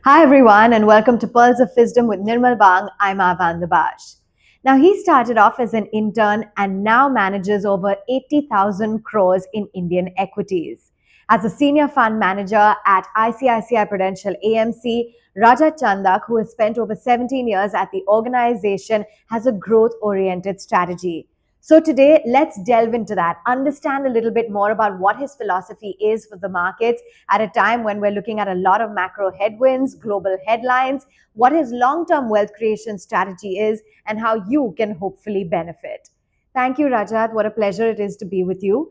Hi everyone, and welcome to Pearls of Wisdom with Nirmal Bang. I'm Avan Dabash. Now, he started off as an intern and now manages over 80,000 crores in Indian equities. As a senior fund manager at ICICI Prudential AMC, Rajat Chandak, who has spent over 17 years at the organization, has a growth oriented strategy. So, today, let's delve into that, understand a little bit more about what his philosophy is for the markets at a time when we're looking at a lot of macro headwinds, global headlines, what his long term wealth creation strategy is, and how you can hopefully benefit. Thank you, Rajat. What a pleasure it is to be with you.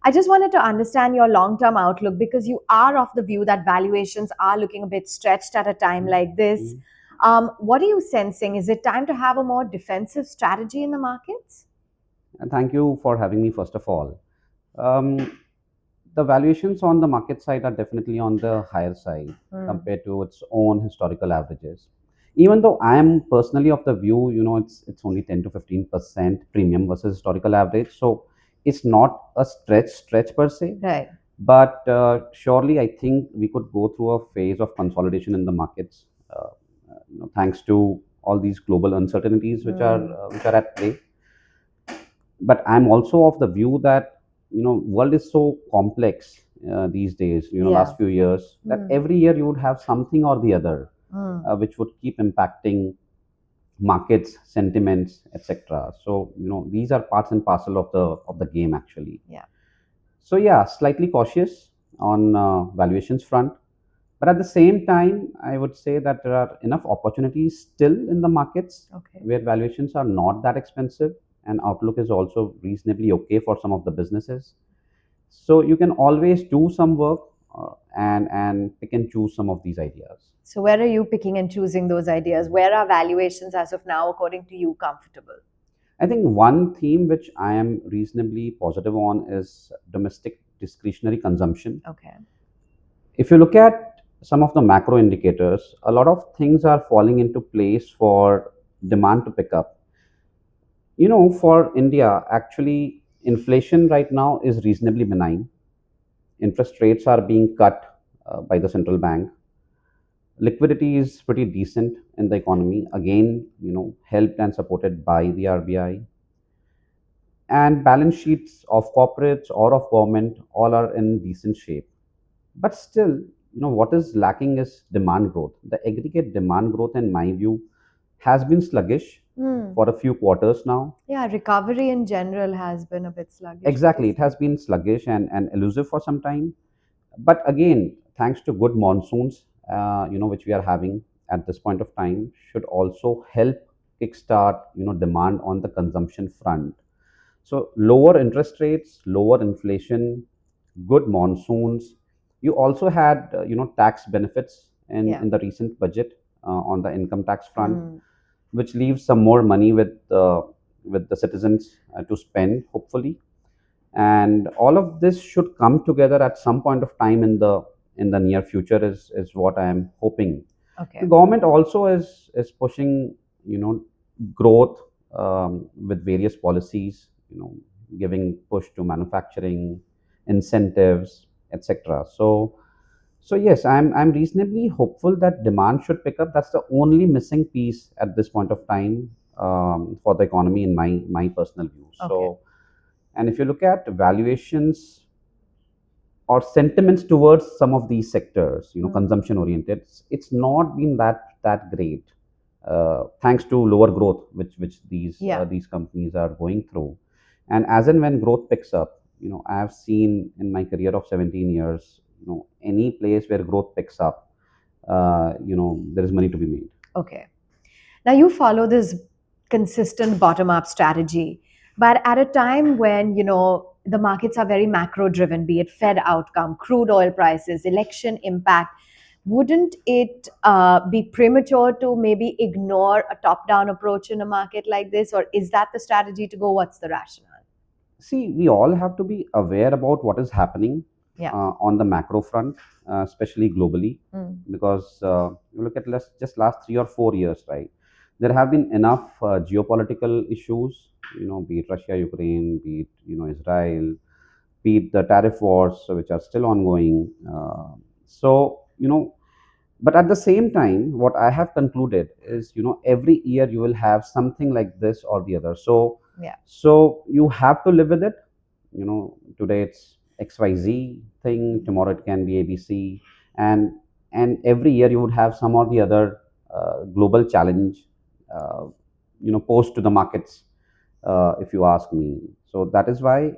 I just wanted to understand your long term outlook because you are of the view that valuations are looking a bit stretched at a time like this. What are you sensing? Is it time to have a more defensive strategy in the markets? And thank you for having me, first of all. Um, the valuations on the market side are definitely on the higher side Hmm. compared to its own historical averages. Even though I am personally of the view, it's only 10 to 15% premium versus historical average, so it's not a stretch per se. Right. But surely, I think we could go through a phase of consolidation in the markets, thanks to all these global uncertainties Hmm. which are at play. But I'm also of the view that world is so complex these days, Yeah. last few years, that Hmm. every year you would have something or the other Hmm. which would keep impacting markets sentiments, etc. So these are parts and parcel of the game actually. Yeah. So yeah, slightly cautious on valuations front, but at the same time I would say that there are enough opportunities still in the markets Okay. where valuations are not that expensive and outlook is also reasonably okay for some of the businesses. So you can always do some work and pick and choose some of these ideas. So, where are you picking and choosing those ideas? Where are valuations as of now, according to you, comfortable? I think one theme which I am reasonably positive on is domestic discretionary consumption. Okay. If you look at some of the macro indicators, a lot of things are falling into place for demand to pick up. For India, actually, inflation right now is reasonably benign. Interest rates are being cut by the central bank. Liquidity is pretty decent in the economy. Again, helped and supported by the RBI. And balance sheets of corporates or of government all are in decent shape. But still, what is lacking is demand growth. The aggregate demand growth, in my view, has been sluggish Hmm. for a few quarters now. Yeah, recovery in general has been a bit sluggish, would you Exactly, it say? has been sluggish and elusive for some time. But again, thanks to good monsoons, which we are having at this point of time, should also help kickstart, demand on the consumption front. So lower interest rates, lower inflation, good monsoons. You also had tax benefits Yeah. in the recent budget on the income tax front, Hmm. which leaves some more money with the citizens to spend, hopefully. And all of this should come together at some point of time in the near future is what I am hoping. The Okay. government also is pushing growth with various policies, giving push to manufacturing, incentives, etc. So yes, I'm reasonably hopeful that demand should pick up. That's the only missing piece at this point of time for the economy in my personal view. Okay. So, and if you look at valuations or sentiments towards some of these sectors, Hmm. consumption oriented, it's not been that great, thanks to lower growth which Yeah. these companies are going through. And as and when growth picks up, I have seen in my career of 17 years, any place where growth picks up, there is money to be made. Okay. Now, you follow this consistent bottom up strategy, but at a time when, the markets are very macro driven, be it Fed outcome, crude oil prices, election impact, wouldn't it be premature to maybe ignore a top down approach in a market like this? Or is that the strategy to go? What's the rationale? See, we all have to be aware about what is happening Yeah. on the macro front, especially globally, Mm. because you look at just last 3 or 4 years, right? There have been enough geopolitical issues, be it Russia, Ukraine, be it Israel, be it the tariff wars which are still ongoing. So But at the same time, what I have concluded is, every year you will have something like this or the other. Yeah. So you have to live with it. Today it's XYZ thing, tomorrow it can be ABC, and every year you would have some or the other global challenge, uh, posed to the markets, if you ask me. So that is why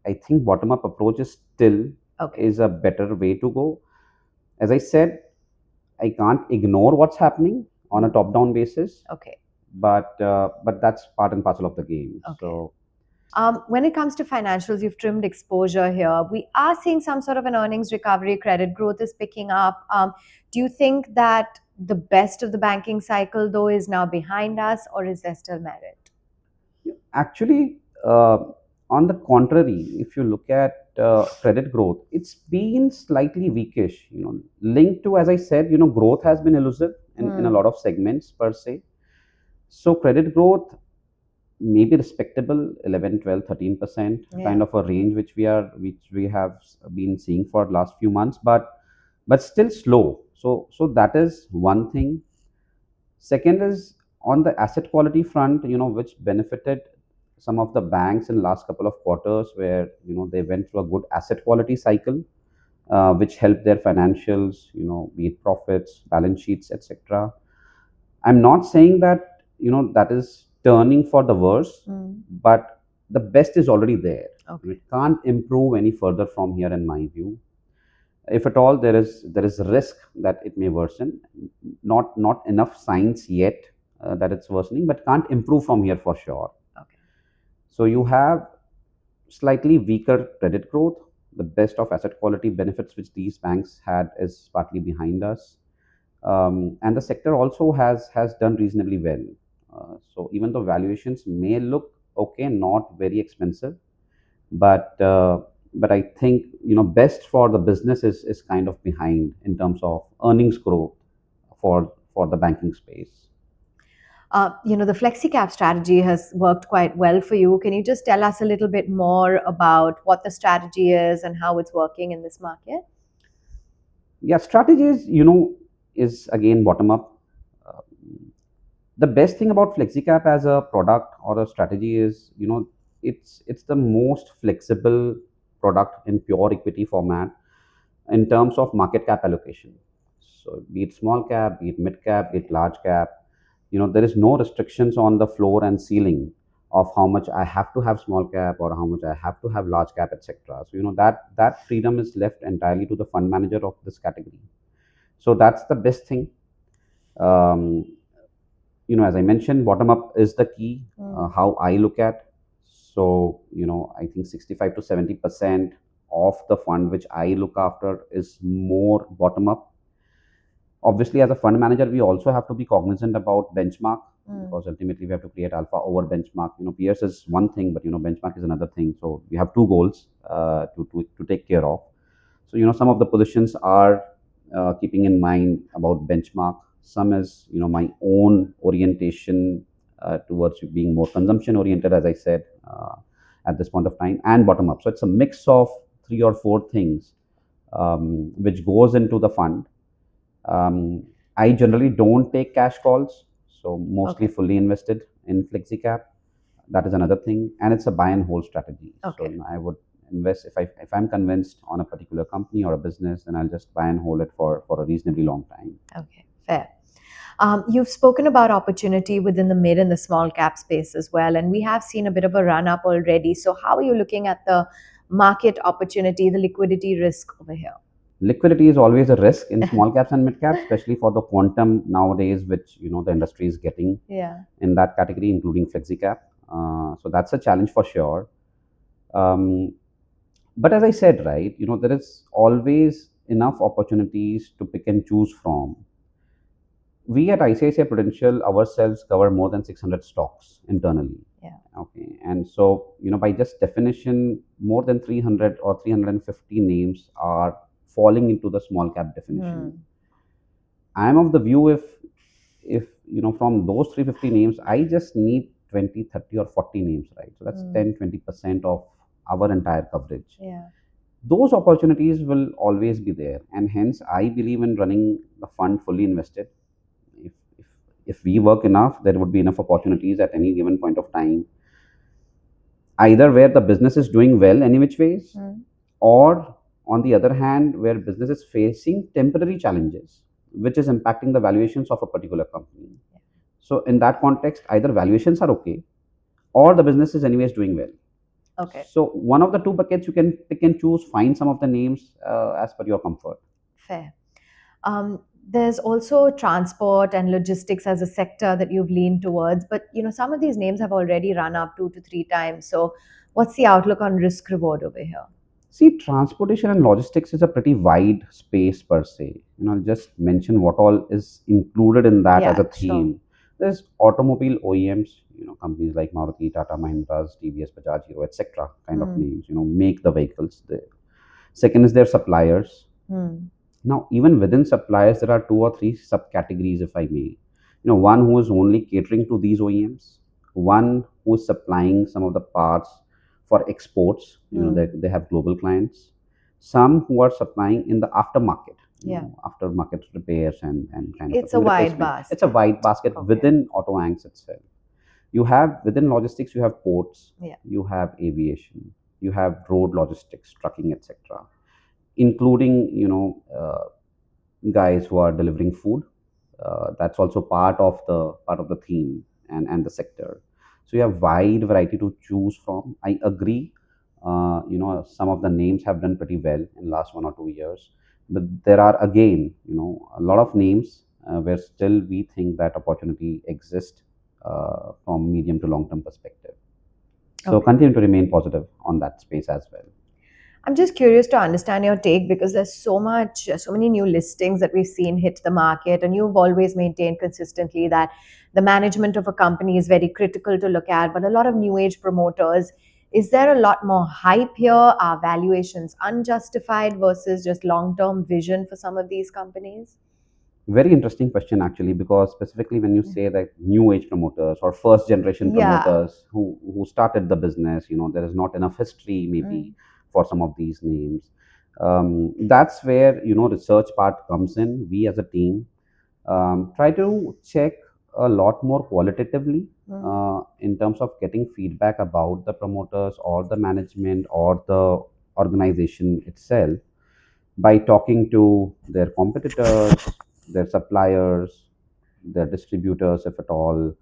I think bottom up approach is still Okay. is a better way to go. As I said, I can't ignore what's happening on a top down basis, Okay. but that's part and parcel of the game. Okay. So When it comes to financials, you've trimmed exposure here. We are seeing some sort of an earnings recovery. Credit growth is picking up. Do you think that the best of the banking cycle, though, is now behind us, or is there still merit? actually, on the contrary, if you look at credit growth, it's been slightly weakish. Linked to, as I said, growth has been elusive in a lot of segments per se. So credit growth may be respectable, 11, 12, 13%, Yeah. kind of a range which we have been seeing for last few months, but still slow. So that is one thing. Second is on the asset quality front, which benefited some of the banks in last couple of quarters, where they went through a good asset quality cycle, which helped their financials, be it profits, balance sheets, etc. I'm not saying that that is turning for the worse, but the best is already there. Okay. It can't improve any further from here, in my view. If at all there is risk that it may worsen. Not enough signs yet that it's worsening, but can't improve from here for sure. Okay. So you have slightly weaker credit growth. The best of asset quality benefits which these banks had is partly behind us, and the sector also has done reasonably well. So even though valuations may look okay, not very expensive, but I think best for the business is kind of behind in terms of earnings growth for the banking space. The Flexi-cap strategy has worked quite well for you. Can you just tell us a little bit more about what the strategy is and how it's working in this market? Yeah, strategies is again bottom up. Uh, the best thing about FlexiCap as a product or a strategy is it's the most flexible product in pure equity format in terms of market cap allocation. So be it small cap, be it mid cap, be it large cap, there is no restrictions on the floor and ceiling of how much I have to have small cap or how much I have to have large cap, etc. So that freedom is left entirely to the fund manager of this category. So that's the best thing. Um, as I mentioned, bottom up is the key. How I look at. So I think 65 to 70% of the fund which I look after is more bottom up. Obviously, as a fund manager, we also have to be cognizant about benchmark, because ultimately we have to create alpha over benchmark. Peers is one thing, but benchmark is another thing. So we have two goals to take care of. So some of the positions are keeping in mind about benchmark. Some is my own orientation towards being more consumption oriented, as I said, at this point of time, and bottom up. So it's a mix of three or four things which goes into the fund. I generally don't take cash calls, so mostly Okay. fully invested in FlexiCap. That is another thing, and it's a buy and hold strategy. So Okay. I would invest if I'm convinced on a particular company or a business, then I'll just buy and hold it for a reasonably long time. Okay, fair. You've spoken about opportunity within the mid and the small cap space as well, and we have seen a bit of a run up already. So, how are you looking at the market opportunity, the liquidity risk over here? Liquidity is always a risk in small caps and mid caps, especially for the quantum nowadays, which the industry is getting Yeah. in that category, including FlexiCap. So that's a challenge for sure. Um, but as I said, right, there is always enough opportunities to pick and choose from. We at ICICI Prudential ourselves cover more than 600 stocks internally. Yeah. Okay, and so by just definition, more than 300 or 350 names are falling into the small cap definition. I am of the view, if from those 350 names, I just need 20, 30, or 40 names, right? So that's 10, 20% of our entire coverage. Yeah. those opportunities will always be there, and hence I believe in running the fund fully invested. If, if if we work enough, there would be enough opportunities at any given point of time, either where the business is doing well any which ways, or on the other hand where business is facing temporary challenges which is impacting the valuations of a particular company. So in that context, either valuations are okay or the business is anyways doing well. Okay. So one of the two buckets you can pick and choose, find some of the names as per your comfort. Fair. There's also transport and logistics as a sector that you've leaned towards, but some of these names have already run up 2 to 3 times. So, what's the outlook on risk reward over here? See, transportation and logistics is a pretty wide space per se. I'll just mention what all is included in that as a Yeah, sure. theme. There's automobile OEMs, companies like Maruti, Tata Mahindras, TVS, Bajaj, Hero, etc. kind of names, make the vehicles. Second is their suppliers. Now, even within suppliers, there are two or three subcategories, if I may. One who is only catering to these OEMs, one who is supplying some of the parts for exports. They have global clients. Some who are supplying in the aftermarket. Yeah. Aftermarket repairs and kind of It's a wide basket. It's a wide basket Okay. within auto anks itself. You have within logistics, you have ports, Yeah. you have aviation, you have road logistics, trucking, etc., including guys who are delivering food. That's also part of the theme and the sector. So you have wide variety to choose from. I agree. Some of the names have done pretty well in last 1 or 2 years, but there are again a lot of names where still we think that opportunity exists from medium to long term perspective. So Okay. continue to remain positive on that space as well. I'm just curious to understand your take because there's so many new listings that we've seen hit the market, and you've always maintained consistently that the management of a company is very critical to look at. But a lot of new age promoters, is there a lot more hype here? Are valuations unjustified versus just long term vision for some of these companies? Very interesting question, actually, because specifically when you say that new age promoters or first generation Yeah. promoters who started the business, there is not enough history maybe for some of these names. That's where research part comes in. We as a team try to check a lot more qualitatively in terms of getting feedback about the promoters or the management or the organization itself by talking to their competitors, their suppliers, their distributors, if at all,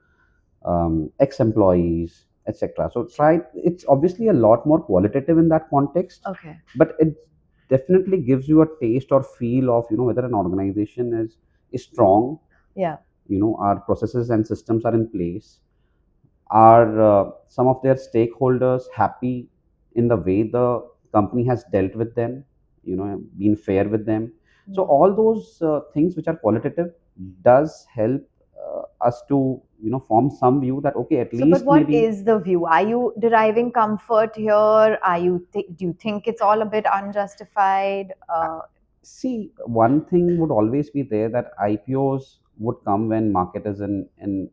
ex-employees, etc. So try. It's obviously a lot more qualitative in that context, Okay. but it definitely gives you a taste or feel of whether an organization is strong. Yeah. Our processes and systems are in place. Are some of their stakeholders happy in the way the company has dealt with them, been fair with them? So all those things which are qualitative does help us to form some view that okay, at So, but least what maybe. is the view? Are you deriving comfort here? Do you think it's all a bit unjustified? See, one thing would always be there, that IPOs would come when market is in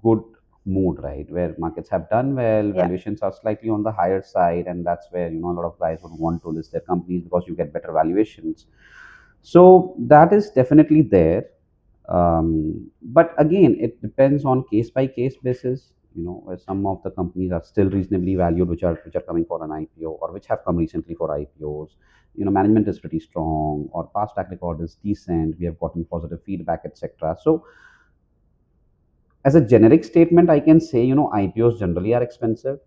good mood, right? Where markets have done well, Yeah. valuations are slightly on the higher side, and that's where a lot of guys would want to list their companies because you get better valuations. So that is definitely there. But again, it depends on case by case basis. Where some of the companies are still reasonably valued, which are coming for an IPO or which have come recently for IPOs. Management is pretty strong, or past track record is decent. We have gotten positive feedback, etc. So as a generic statement, I can say IPOs generally are expensive.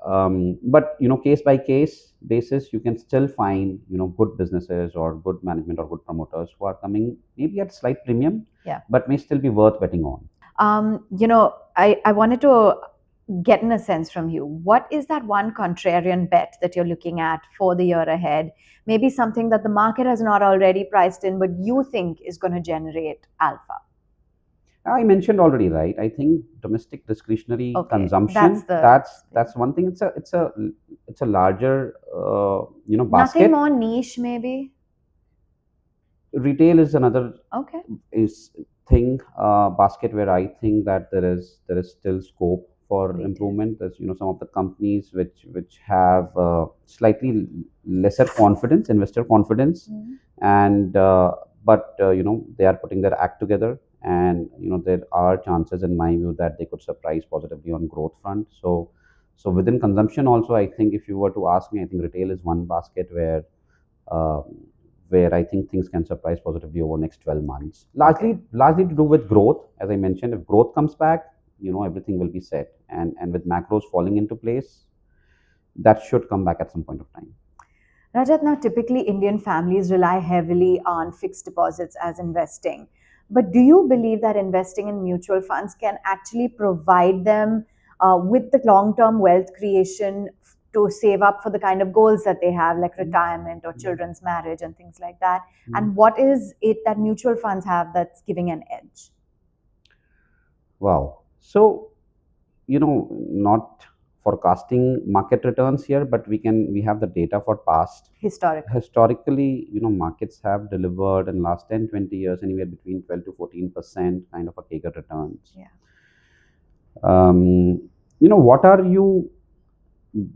But case by case basis, you can still find good businesses or good management or good promoters who are coming maybe at slight premium, Yeah. but may still be worth betting on. I wanted to get in a sense from you. What is that one contrarian bet that you're looking at for the year ahead? Maybe something that the market has not already priced in, but you think is going to generate alpha. I mentioned already, right? I think domestic discretionary Okay, consumption. That's one thing. It's a larger Nothing basket. more niche, maybe. Retail is another Okay. is thing basket where I think that there is still scope for Retail. improvement. There's some of the companies which have slightly lesser confidence, investor confidence, and but they are putting their act together, and there are chances in my view that they could surprise positively on growth front. So within consumption also, I think if you were to ask me, I think retail is one basket uh, where I think things can surprise positively over next 12 months. Largely to do with growth. As I mentioned, if growth comes back, everything will be set. And with macros falling into place, that should come back at some point of time. Rajat, now typically Indian families rely heavily on fixed deposits as investing. But do you believe that investing in mutual funds can actually provide them with the long term wealth creation to save up for the kind of goals that they have, like retirement or children's marriage and things like that? And what is it that mutual funds have that's giving an edge? Wow. So, not forecasting market returns here, but we have the data for past. Historically, markets have delivered in last 10, 20 years anywhere between 12 to 14% kind of a CAGR returns. Yeah. What are you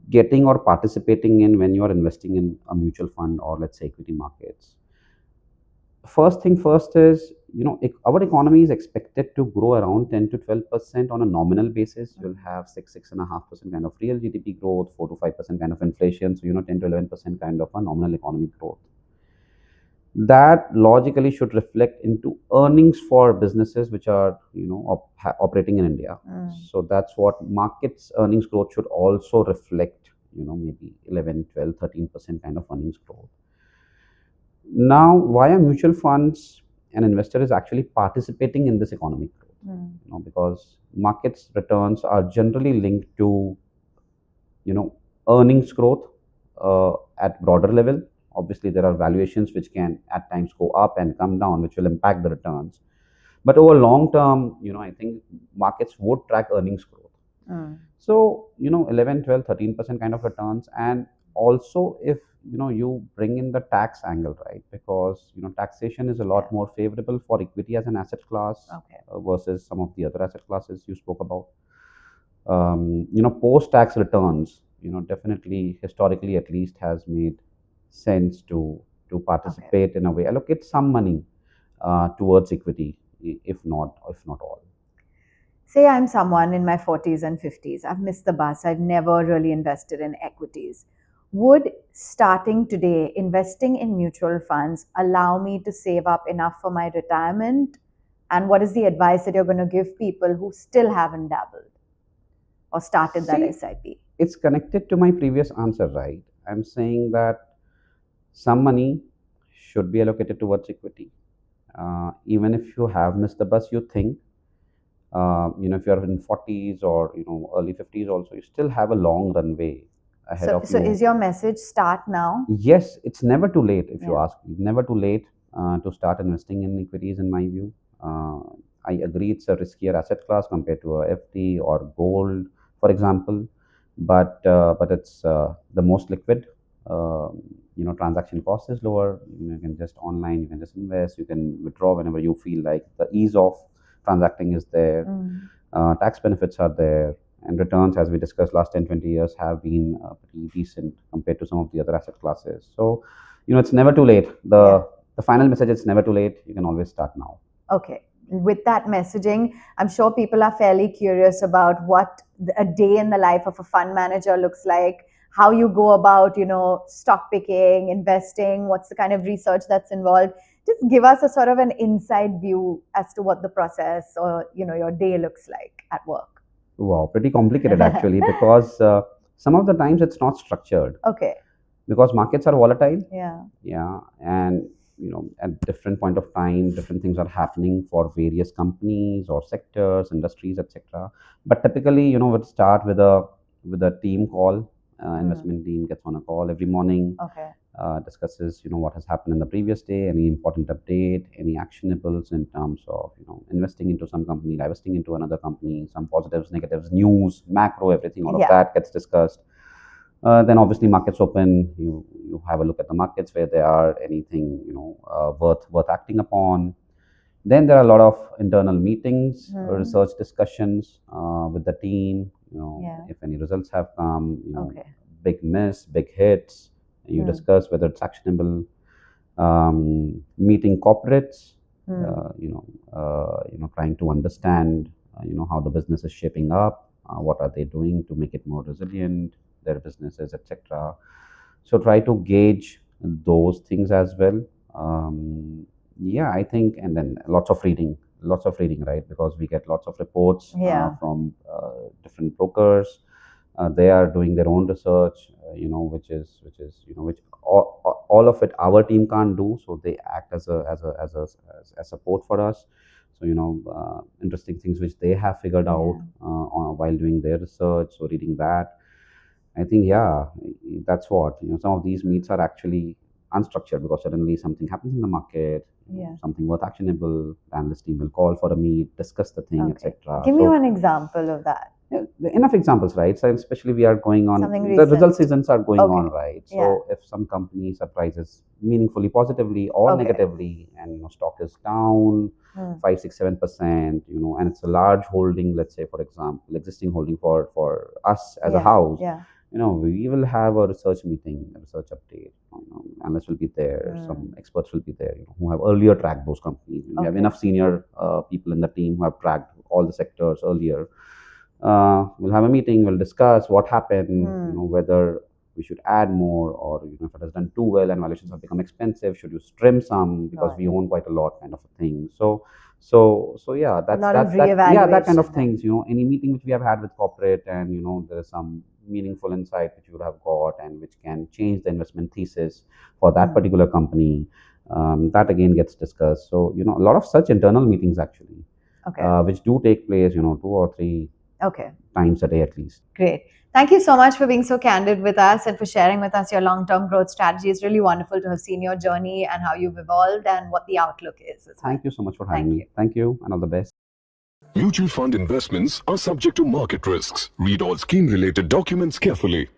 getting or participating in when you are investing in a mutual fund or let's say equity markets? First thing first is, our economy is expected to grow around 10 to 12% on a nominal basis. You'll have 6.5% kind of real GDP growth, 4 to 5% kind of inflation. So, 10 to 11% kind of a nominal economic growth. That logically should reflect into earnings for businesses which are, operating in India. So that's what markets earnings growth should also reflect, maybe 11, 12, 13% kind of earnings growth. Now, via mutual funds, an investor is actually participating in this economic growth, because markets returns are generally linked to, earnings growth at broader level. Obviously, there are valuations which can at times go up and come down, which will impact the returns. But over long term, I think markets would track earnings growth. So, 11, 12, 13% kind of returns. And also if you bring in the tax angle, right? Because taxation is a lot more favorable for equity as an asset class versus some of the other asset classes you spoke about. Post tax returns, definitely historically at least has made sense to participate in a way, allocate some money towards equity, if not all. Say I'm someone in my 40s and 50s. I've missed the bus. I've never really invested in equities. Would starting today investing in mutual funds allow me to save up enough for my retirement? And what is the advice that you're going to give people who still haven't dabbled or started that SIP? It's connected to my previous answer, right? I'm saying that some money should be allocated towards equity. Even if you have missed the bus, you think, if you're in 40s or early 50s also, you still have a long runway ahead of you. So is your message start now? Yes, it's never too late. If you ask me, never too late to start investing in equities, in my view. I agree it's a riskier asset class compared to a FD or gold, for example, but it's the most liquid. Transaction cost is lower. You can just online, you can just invest, you can withdraw whenever you feel like. The ease of transacting is there. Tax benefits are there, and returns, as we discussed last 10, 20 years, have been pretty decent compared to some of the other asset classes. So, it's never too late. The final message, it's never too late. You can always start now. Okay. With that messaging, I'm sure people are fairly curious about what a day in the life of a fund manager looks like, how you go about, stock picking, investing, what's the kind of research that's involved. Just give us a sort of an inside view as to what the process or, your day looks like at work. Wow, pretty complicated actually, because some of the times it's not structured. Okay. Because markets are volatile. Yeah. And at different point of time, different things are happening for various companies or sectors, industries, etc. But typically, we'd start with a team call. Investment team gets on a call every morning. Okay. Discusses what has happened in the previous day, any important update, any actionables in terms of investing into some company, divesting into another company, some positives, negatives, news, macro, everything, all of that gets discussed. Then obviously markets open. You have a look at the markets where there are anything worth acting upon. Then there are a lot of internal meetings, research discussions with the team. Yeah. if any results have come, Okay. big miss, big hits. You discuss whether it's actionable. Meeting corporates, trying to understand, how the business is shaping up, what are they doing to make it more resilient, their businesses, etc. So try to gauge those things as well. Yeah, I think, and then lots of reading, right? Because we get lots of reports Yeah. from different brokers. They are doing their own research, which all of it our team can't do. So they act as support for us. So interesting things which they have figured out while doing their research. So reading that, I think, yeah, that's what, some of these meets are actually unstructured because suddenly something happens in the market, something worth actionable. The analyst team will call for a meet, discuss the thing, Okay. etc. Give me So one example of that. yeah, enough examples, right? So especially we are going on, Something the result recent. seasons are going on, Okay. right? Yeah. So if some company surprises meaningfully positively or Okay. negatively, and stock is down 5, 6, 7%, and it's a large holding, let's say, for example, existing holding for us as a house, Yeah. we will have a research meeting, a research update. Analysts will be there, some experts will be there, who have earlier tracked those companies. We have Okay. enough senior people in the team who have tracked all the sectors earlier. We'll have a meeting, we'll discuss what happened, whether we should add more, or if it has done too well and valuations have become expensive, should you trim some because we own quite a lot, kind of a thing. So yeah, that's lot of yeah, that kind of reevaluation. things. Any meeting which we have had with corporate, and there is some meaningful insight which you would have got and which can change the investment thesis for that particular company. That again gets discussed. So a lot of such internal meetings actually, Okay. which do take place 2 or 3 Okay. times a day at least. Great. Thank you so much for being so candid with us and for sharing with us your long-term growth strategy. It's really wonderful to have seen your journey and how you've evolved and what the outlook is as well. Thank you so much for having me. Thank you, and all the best. Mutual fund investments are subject to market risks. Read all scheme-related documents carefully.